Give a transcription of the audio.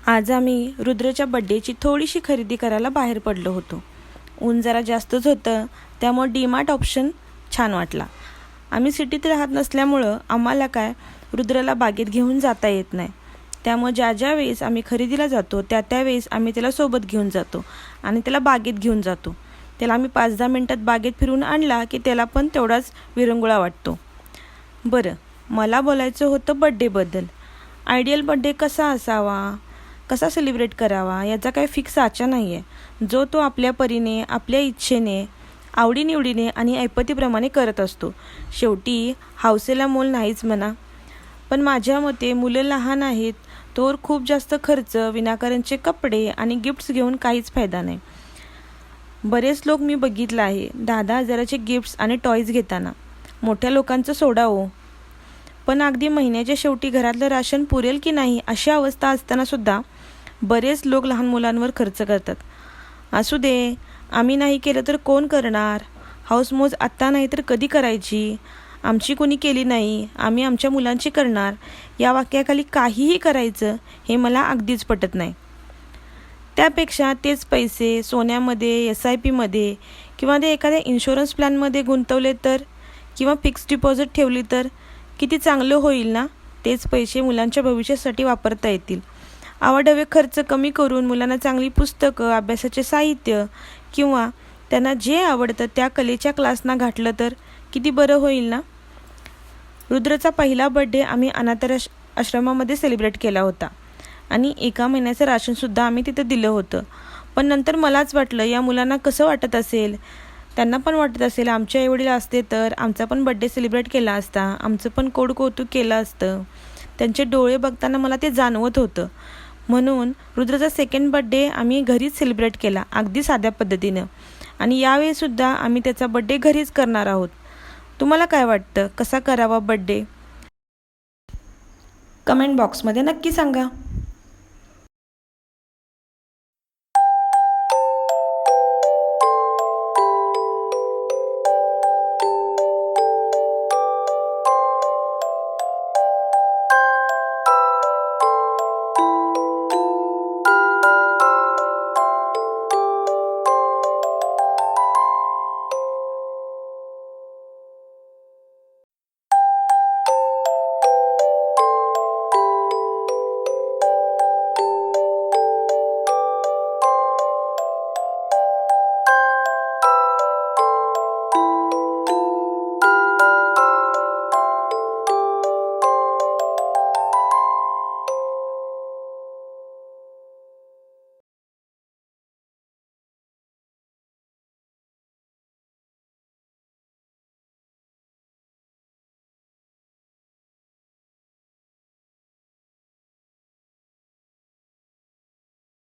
आज आम्ही रुद्रच्या बड्डेची थोडीशी खरेदी करायला बाहेर पडलो होतो. ऊन जरा जास्तच होतं, त्यामुळे डीमार्ट ऑप्शन छान वाटला. आम्ही सिटीत राहत नसल्यामुळं आम्हाला काय रुद्रला बागेत घेऊन जाता येत नाही. त्यामुळे ज्या वेळेस आम्ही खरेदीला जातो त्या वेळेस आम्ही त्याला सोबत घेऊन जातो आणि त्याला बागेत घेऊन जातो. त्याला आम्ही 5-10 मिनटात बागेत फिरून आणला की त्याला पण तेवढाच विरंगुळा वाटतो. बरं, मला बोलायचं होतं बड्डेबद्दल. आयडियल बड्डे कसा असावा, कसा सेलिब्रेट करावा याचा काही फिक्स आचा नाही आहे. जो तो आपल्या परीने, आपल्या इच्छेने, आवडीनिवडीने आणि ऐपतीप्रमाणे करत असतो. शेवटी हौसेला मोल नाहीच म्हणा. पण माझ्या मते मुलं लहान आहेत तोवर खूप जास्त खर्च, विनाकारणचे कपडे आणि गिफ्ट्स घेऊन काहीच फायदा नाही. बरेच लोक मी बघितलं आहे 10-10 हजाराचे गिफ्ट्स आणि टॉयज घेताना. मोठ्या लोकांचं सोडा हो, पण अगदी महिन्याच्या शेवटी घरातलं राशन पुरेल की नाही अशी अवस्था असताना सुद्धा बरेच लोक लहान मुलांवर खर्च करतात. असू दे, आम्ही नाही केलं तर कोण करणार? हौसमौज आत्ता नाही तर कधी करायची? आमची कोणी केली नाही, आम्ही आमच्या मुलांची करणार, या वाक्याखाली काहीही करायचं हे मला अगदीच पटत नाही. त्यापेक्षा तेच पैसे सोन्यामध्ये, SIP-मध्ये किंवा ते एखाद्या इन्शुरन्स प्लॅनमध्ये गुंतवले तर, किंवा फिक्स डिपॉझिट ठेवली तर किती चांगलं होईल ना. तेच पैसे मुलांच्या भविष्यासाठी वापरता येतील. आवाढव्य खर्च कमी करून मुलांना चांगली पुस्तकं, अभ्यासाचे साहित्य किंवा त्यांना जे आवडतं त्या कलेच्या क्लासना घातलं तर किती बरं होईल ना. रुद्रचा पहिला बड्डे आम्ही आश्रमामध्ये सेलिब्रेट केला होता आणि 1 महिन्याचं राशनसुद्धा आम्ही तिथं दिलं होतं. पण नंतर मलाच वाटलं या मुलांना कसं वाटत असेल, त्यांना पण वाटत असेल आमच्या आईवडील असते तर आमचा पण बड्डे सेलिब्रेट केला असता, आमचं पण कौतुक केलं असतं. त्यांचे डोळे बघताना मला ते जाणवत होतं. म्हणून रुद्रचा सेकंड बड्डे आम्ही घरीच सेलिब्रेट केला, अगदी साध्या पद्धतीनं. आणि यावेळीसुद्धा आम्ही त्याचा बड्डे घरीच करणार आहोत. तुम्हाला काय वाटतं, कसा करावा बड्डे? कमेंट बॉक्समध्ये नक्की सांगा.